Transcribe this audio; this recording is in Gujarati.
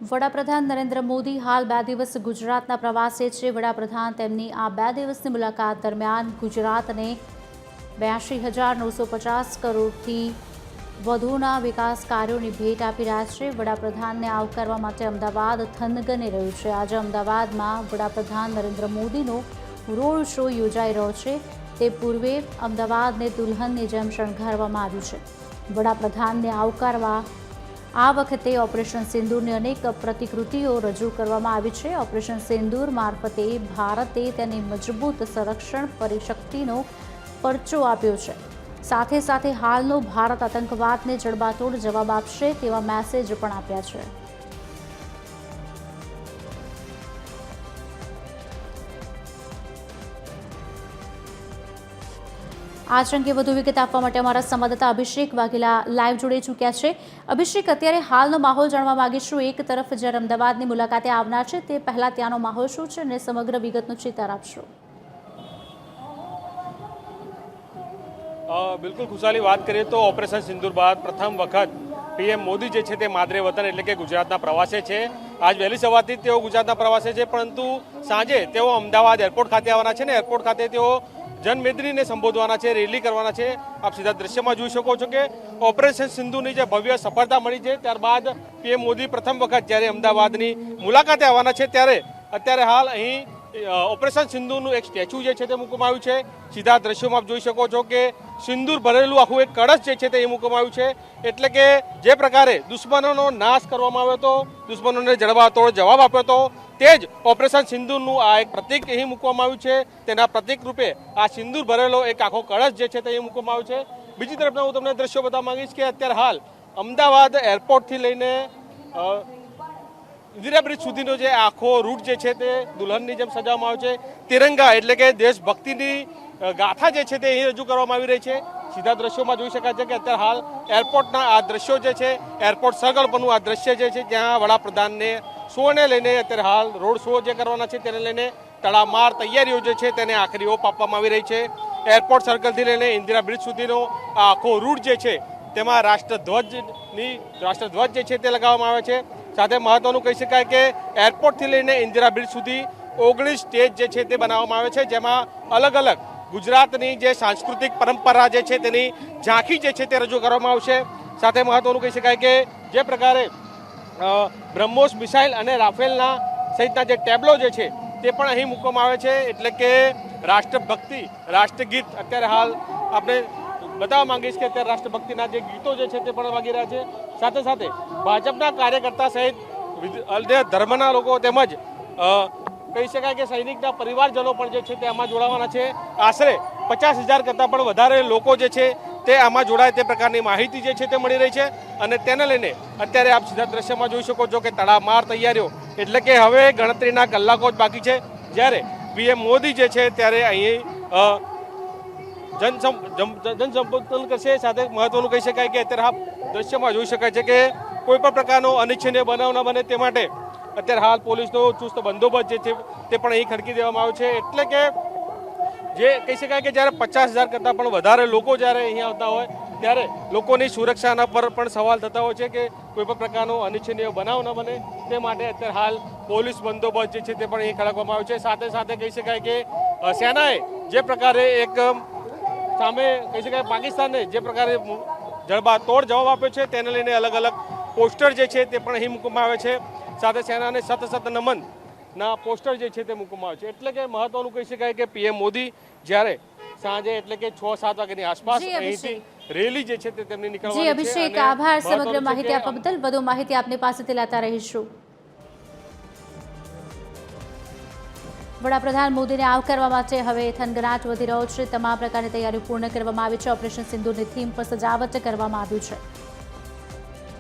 વડાપ્રધાન નરેન્દ્ર મોદી હાલ 2 દિવસ ગુજરાતના પ્રવાસે છે। વડાપ્રધાન તેમની આ 2 દિવસની મુલાકાત દરમિયાન ગુજરાતને 82,950 કરોડથી વધુના વિકાસ કાર્યોની ભેટ આપી રહ્યા છે। વડાપ્રધાનને આવકારવા માટે અમદાવાદ થનગની રહ્યું છે। આજે અમદાવાદમાં વડાપ્રધાન નરેન્દ્ર મોદીનો રોડ શો યોજાઈ રહ્યો છે। તે પૂર્વે અમદાવાદને દુલ્હનની જેમ શણગારવામાં આવ્યું છે। વડાપ્રધાનને આવકારવા આ વખતે ઓપરેશન સિંદૂરની અનેક પ્રતિકૃતિઓ રજૂ કરવામાં આવી છે। ઓપરેશન સિંદૂર મારફતે ભારતે તેની મજબૂત સંરક્ષણ પરિશક્તિનો પરચો આપ્યો છે। સાથે સાથે હાલનો ભારત આતંકવાદને જડબાતોડ જવાબ આપશે તેવા મેસેજ પણ આપ્યા છે। આ અંગે વધુ વિગત આપવા માટે અમારા સંવાદદાતા અભિષેક વાઘેલા લાઈવ જોડાઈ ચૂક્યા છે। અભિષેક, અત્યારે હાલનો માહોલ જાણવા માંગીશું। એક તરફ જ્યારે અમદાવાદની મુલાકાતે આવનાર છે તે પહેલા ત્યાંનો માહોલ શું છે અને સમગ્ર વિગતનો ચિતાર આપશો। બિલકુલ ખુશાલી, વાત કરીએ તો ઓપરેશન સિંદૂર બાદ પ્રથમ વખત પીએમ મોદી જે છે તે માદરે વતન એટલે કે ગુજરાતના પ્રવાસે છે। આજ વહેલી સવારથી તેઓ ગુજરાતના પ્રવાસે છે, પરંતુ સાંજે તેઓ અમદાવાદ એરપોર્ટ ખાતે આવવાના છે ને એરપોર્ટ ખાતે તેઓ જનમેદનીને સંબોધવાના છે, રેલી કરવાના છે। આપ સીધા દ્રશ્યમાં જોઈ શકો છો કે ઓપરેશન સિંધુની જે ભવ્ય સફળતા મળી છે ત્યારબાદ પીએમ મોદી પ્રથમ વખત જ્યારે અમદાવાદની મુલાકાતે આવવાના છે ત્યારે અત્યારે હાલ અહીં ઓપરેશન સિંધુનું એક સ્ટેચ્યુ જે છે તે મૂકવામાં આવ્યું છે। સીધા દ્રશ્યોમાં આપ જોઈ શકો છો કે સિંદૂર ભરેલું આખું એક કળશ જે છે તે અહીં મૂકવામાં આવ્યું છે। એટલે કે જે પ્રકારે દુશ્મનોનો નાશ કરવામાં આવ્યો હતો, દુશ્મનોને જડબાતોડ જવાબ આપ્યો હતો, તે જ ઓપરેશન સિંદૂરનું આ એક પ્રતિક અહીં મૂકવામાં આવ્યું છે। તેના પ્રતિક રૂપે આ સિંદૂર ભરેલો એક આખો કળશ જે છે તે અહીં મૂકવામાં આવ્યો છે। બીજી તરફના હું તમને દ્રશ્યો બતાવવા માંગીશ કે અત્યારે હાલ અમદાવાદ એરપોર્ટથી લઈને ઇન્દિરા બ્રિજ સુધીનો જે આખો રૂટ જે છે તે દુલ્હનની જેમ સજાવવામાં આવ્યો છે। તિરંગા એટલે કે દેશભક્તિની ગાથા જે છે તે અહીં રજૂ કરવામાં આવી રહી છે। સીધા દ્રશ્યોમાં જોઈ શકાય છે કે અત્યારે હાલ એરપોર્ટના આ દ્રશ્યો જે છે, એરપોર્ટ સર્કલ પરનું આ દ્રશ્ય જે છે જ્યાં વડાપ્રધાનને શોને લઈને અત્યારે હાલ રોડ શો જે કરવાના છે તેને લઈને તડામાર તૈયારીઓ જે છે તેને આખરી ઓપ આપવામાં આવી રહી છે। એરપોર્ટ સર્કલથી લઈને ઇન્દિરા બ્રિજ સુધીનો આ આખો રૂટ જે છે તેમાં રાષ્ટ્રધ્વજ જે છે તે લગાવવામાં આવે છે। સાથે મહત્વનું કહી શકાય કે એરપોર્ટથી લઈને ઇન્દિરા બ્રિજ સુધી 19 સ્ટેજ જે છે તે બનાવવામાં આવે છે, જેમાં અલગ અલગ ગુજરાતની જે સાંસ્કૃતિક પરંપરા જે છે તેની ઝાંખી જે છે તે રજૂ કરવામાં આવશે। સાથે મહત્વનું કહી શકાય કે જે પ્રકારે બ્રહ્મોસ મિસાઇલ અને રાફેલના સહિતના જે ટેબ્લો જે છે તે પણ અહીં મૂકવામાં આવે છે। એટલે કે રાષ્ટ્રભક્તિ, રાષ્ટ્રગીત અત્યારે હાલ આપણે બતાવવા માંગીશ કે અત્યારે રાષ્ટ્રભક્તિના જે ગીતો જે છે તે પણ વાગી રહ્યા છે। સાથે સાથે ભાજપના કાર્યકર્તા સહિત અન્ય ધર્મના લોકો તેમજ કહી શકાય કે સૈનિકના પરિવારજનો પણ જે છે તે આમાં જોડાવાના છે। આશરે 50,000 કરતાં પણ વધારે લોકો જે છે તે આમાં જોડાય તે પ્રકારની માહિતી જે છે તે મળી રહી છે। અને તેને લઈને અત્યારે આપ સીધા દ્રશ્યમાં જોઈ શકો છો કે તડામાર તૈયારીઓ, એટલે કે હવે ગણતરીના કલાકો જ બાકી છે જ્યારે પીએમ મોદી જે છે ત્યારે અહીં જનસંબોધન કરશે। સાથે મહત્વનું કહી શકાય કે અત્યારે આપ દ્રશ્યમાં જોઈ શકાય છે કે કોઈ પણ પ્રકારનો અનિચ્છનીય બનાવ ન બને તે માટે અત્યારે હાલ પોલીસનો ચુસ્ત બંદોબસ્ત જે છે તે પણ અહીં ખડકી દેવામાં આવ્યો છે। એટલે કે જે કહી શકાય કે જ્યારે 50,000 કરતાં પણ વધારે લોકો જ્યારે અહીંયા આવતા હોય ત્યારે લોકોની સુરક્ષાના પર પણ સવાલ થતા હોય છે કે કોઈ પણ પ્રકારનો અનિચ્છનીય બનાવ ન બને તે માટે અત્યારે હાલ પોલીસ બંદોબસ્ત જે છે તે પણ અહીં ખડકવામાં આવ્યો છે। સાથે સાથે કહી શકાય કે સેનાએ જે પ્રકારે એક સામે કહી શકાય પાકિસ્તાનને જે પ્રકારે જડબાતોડ જવાબ આપ્યો છે તેને લઈને અલગ અલગ પોસ્ટર જે છે તે પણ અહીં મૂકવામાં આવે છે। સાથે સેનાને સત નમનના પોસ્ટર જે છે તે મૂકવામાં આવે છે। એટલે કે મહત્વનું કહી શકાય કે પીએમ મોદી જ્યારે સાંજે એટલે કે 6-7 વાગ્યાની આસપાસ અહીંથી રેલી જે છે તે તેમની નીકળવાની છે। અભિષેક, આભાર સમગ્ર માહિતી આપવા બદલ। વધુ માહિતી આપની પાસેથી લેતા રહીશું। વડાપ્રધાન મોદીને આવકારવા માટે હવે થનગનાટ વધી રહ્યો છે। તમામ પ્રકારની તૈયારીઓ પૂર્ણ કરવામાં આવી છે। ઓપરેશન સિંદૂરની થીમ પર સજાવટ કરવામાં આવ્યું છે।